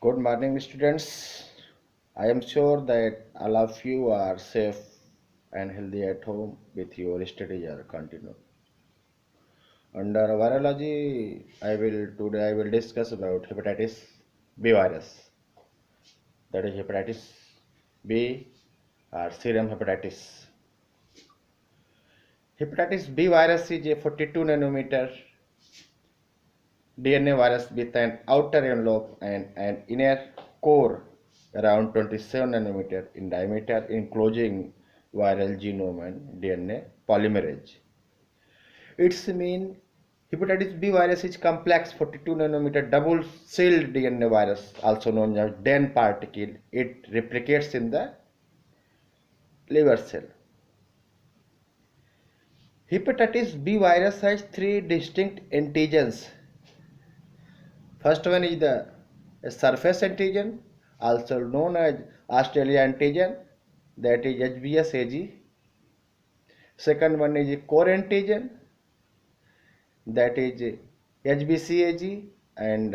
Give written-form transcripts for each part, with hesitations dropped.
Good morning, students. I am sure that all of you are safe and healthy at home with your studies are continue. Under virology, I will discuss about hepatitis B virus. That is hepatitis B or serum hepatitis. Hepatitis B virus is a 42 nanometer DNA virus with an outer envelope and an inner core around 27 nanometer in diameter, enclosing viral genome and DNA polymerase. Its mean hepatitis B virus is complex 42 nanometer double-celled DNA virus, also known as DEN particle. It replicates in the liver cell. Hepatitis B virus has three distinct antigens. First one is the surface antigen, also known as Australia antigen, that is HBsAg. Second one is core antigen, that is HBcAg, and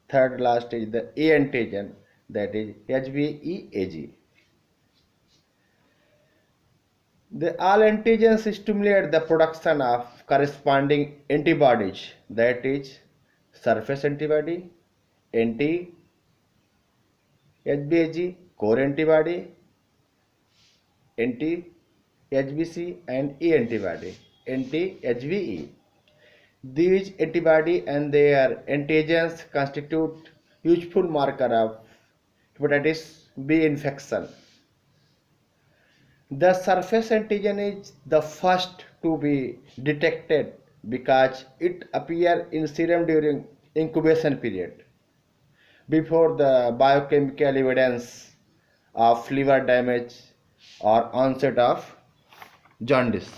third last is the A antigen, that is HBeAg. The all antigens stimulate the production of corresponding antibodies, that is surface antibody, anti HBAg, core antibody, anti-HBc and E antibody, anti-HBe. These antibody and their antigens constitute useful marker of hepatitis B infection. The surface antigen is the first to be detected because it appears in serum during incubation period before the biochemical evidence of liver damage or onset of jaundice.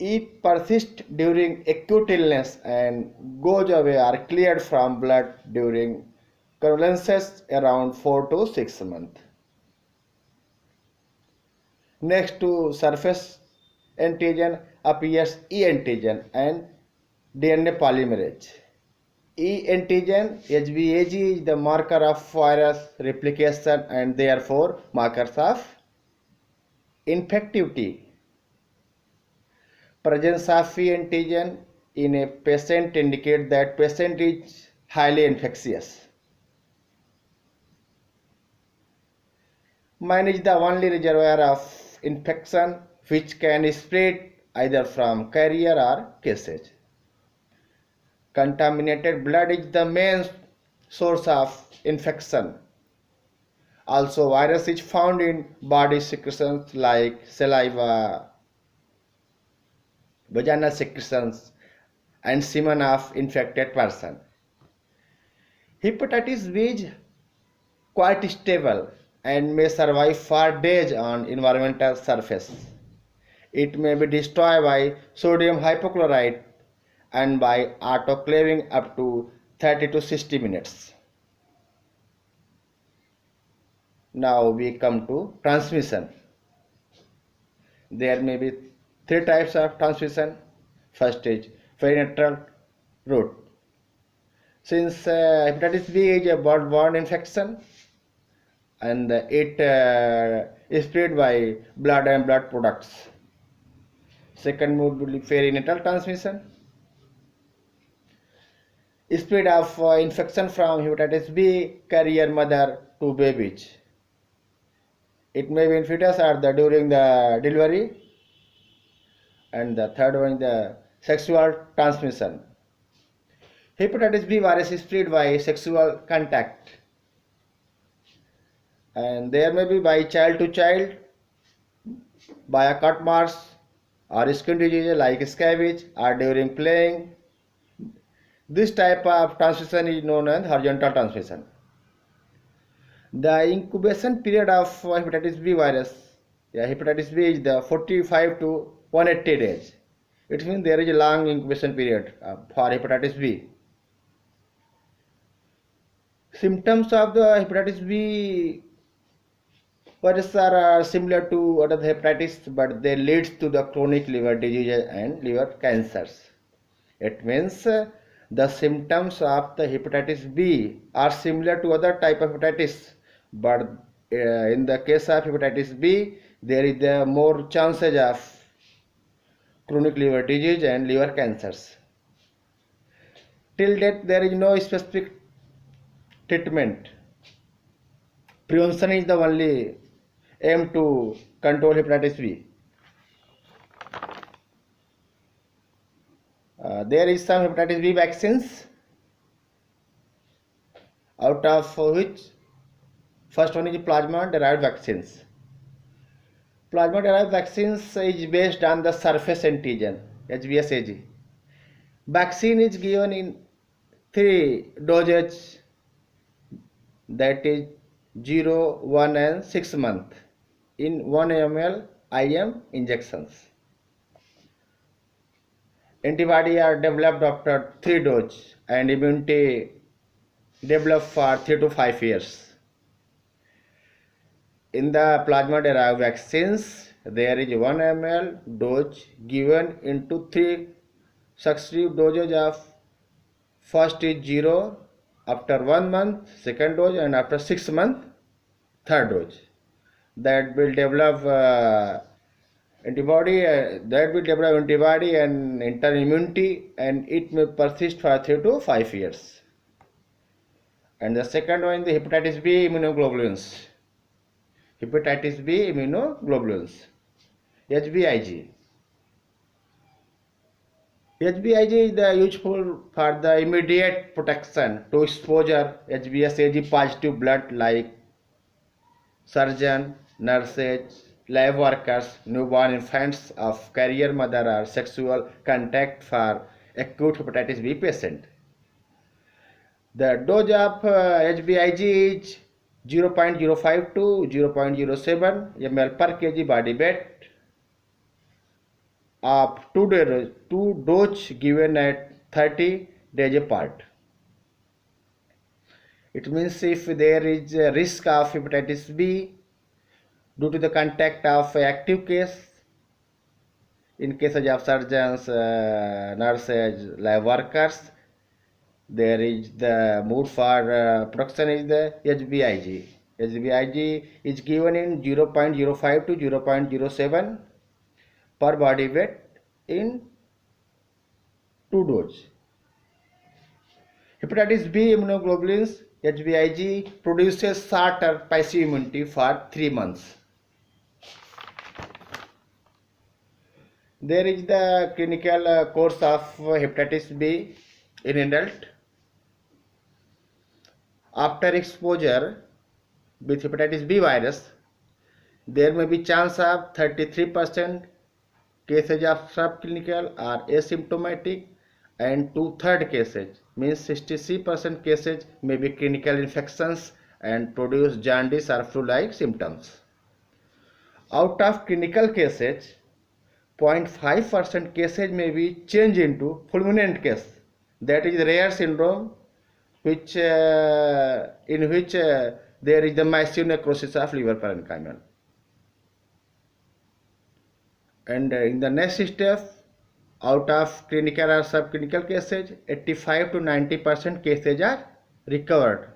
It persists during acute illness and goes away or cleared from blood during convalescence around 4 to 6 months. Next to surface antigen appears E antigen and DNA polymerase. E antigen HBAg is the marker of virus replication and therefore markers of infectivity. Presence of E antigen in a patient indicate that patient is highly infectious. Mine is the only reservoir of infection which can spread either from carrier or cassage. Contaminated blood is the main source of infection. Also, virus is found in body secretions like saliva, vaginal secretions, and semen of infected person. Hepatitis B is quite stable and may survive for days on environmental surface. It may be destroyed by sodium hypochlorite and by autoclaving up to 30 to 60 minutes. Now we come to transmission. There may be three types of transmission. First is perinatal route. Since hepatitis B is a blood-borne infection and it is spread by blood and blood products. Second mode will be perinatal transmission. Spread of infection from hepatitis B carrier mother to babies. It may be in fetus or during the delivery. And the third one is the sexual transmission. Hepatitis B virus is spread by sexual contact. And there may be by child to child, by a cut marks or skin disease like scabies or during playing. This type of transmission is known as horizontal transmission. The incubation period of hepatitis B virus, hepatitis B is the 45 to 180 days. It means there is a long incubation period for hepatitis B. Symptoms of the hepatitis B virus are similar to other hepatitis, but they lead to the chronic liver diseases and liver cancers. It means The symptoms of the hepatitis B are similar to other type of hepatitis, but in the case of hepatitis B, there is more chances of chronic liver disease and liver cancers. Till date, there is no specific treatment. Prevention is the only aim to control hepatitis B. There is some hepatitis B vaccines, out of which first one is plasma derived vaccines. Plasma derived vaccines is based on the surface antigen HBsAg. Vaccine is given in 3 doses, that is 0, 1 and 6 months in 1 ml IM injections. Antibody are developed after 3 doses and immunity developed for 3 to 5 years. In the plasma derived vaccines, there is 1 ml dose given into 3 successive doses of first is 0 after 1 month, second dose, and after 6 months, third dose. That will develop antibody and internal immunity, and it may persist for 3 to 5 years. And the second one is the hepatitis B immunoglobulins. Hepatitis B immunoglobulins, HBIG. HBIG is useful for the immediate protection to exposure HBsAg positive blood like surgeon, nurses, lab workers, newborn infants of carrier mother or sexual contact for acute hepatitis B patient. The dose of HBIG is 0.05 to 0.07 ml per kg body weight of 2 doses given at 30 days apart. It means if there is a risk of hepatitis B due to the contact of active case, in cases of surgeons, nurses, lab workers, there is the mode for protection is the HBIG. HBIG is given in 0.05 to 0.07 per body weight in 2 doses. Hepatitis B immunoglobulins HBIG produces shorter passive immunity for 3 months. There is the clinical course of hepatitis B in adult. After exposure with hepatitis B virus, there may be chance of 33% cases of subclinical or asymptomatic, and 2/3 cases, means 63% cases may be clinical infections and produce jaundice or flu-like symptoms. Out of clinical cases, 0.5% cases may be changed into fulminant case, that is rare syndrome in which there is the massive necrosis of liver parenchyma. And in the next step, out of clinical or subclinical cases, 85 to 90% cases are recovered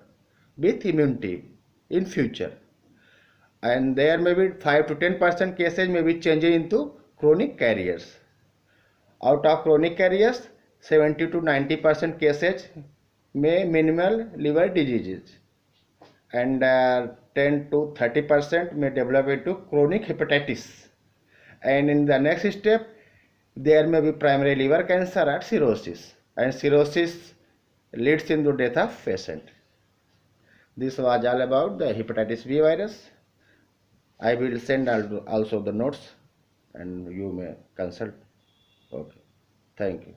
with immunity in future, and there may be 5 to 10% cases may be changed into chronic carriers. Out of chronic carriers, 70 to 90% cases may minimal liver diseases, and 10 to 30% may develop into chronic hepatitis. And in the next step, there may be primary liver cancer or cirrhosis, and cirrhosis leads into death of patient. This was all about the hepatitis B virus. I will send also the notes and you may consult. Okay. Thank you.